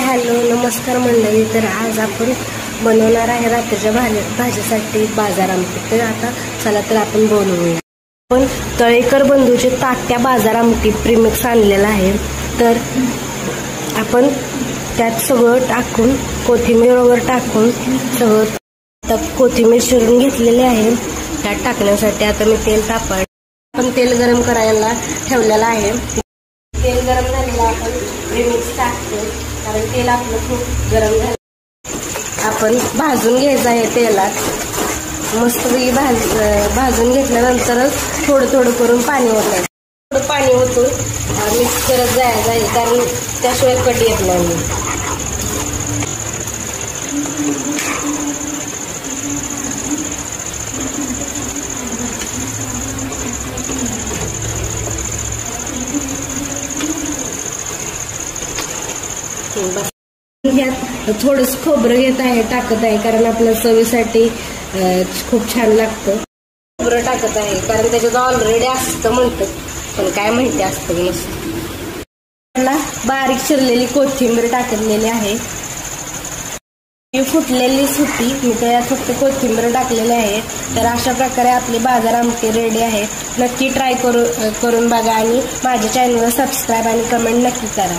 Hello नमस्कार मंडळी। तर आज आपण बनवणार आहे रात्रीच्या भाजीसाठी बाजार आमटी। तर आता चला तर आपण बनवूया। आपण तळेकर बंधूचे ताट्या बाजार आमटी प्रीमिक्स आणलेला आहे। तर आपण त्यात सगळं टाकून कोथिंबीर वगैरे टाकून सगळं कोथिंबीर चिरून घेतलेली आहे। त्यात टाकण्यासाठी आता मी तेल तापवलं। आपण तेल गरम करायला ठेवलेलं आहे। तेल गरम झालेलं आपण प्रीमिक्स टाकतो, कारण तेल आपलं खूप गरम झालं। आपण भाजून घ्यायचं आहे तेलात। मस्तपैकी भाजून घेतल्यानंतरच थोडं थोडं करून पाणी ओतायचं। थोडं पाणी ओतून मिक्स करत जायचं आहे, कारण त्याशिवाय कट येत नाही। ह्यात थोडंसं खोबरं घेत आहे, टाकत आहे, कारण आपल्या चवीसाठी खूप छान लागतं। खोबरं टाकत आहे कारण त्याच्यात ऑलरेडी असतं म्हणतात, पण काय माहिती असतं नसतं। बारीक चिरलेली कोथिंबीर टाकलेली आहे। फुटलेली सुती मी त्यात फक्त कोथिंबीर टाकलेली आहे। तर अशा प्रकारे आपली बाजार आमटी रेडी आहे। नक्की ट्राय करून बघा आणि माझ्या चॅनलला सबस्क्राईब आणि कमेंट नक्की करा।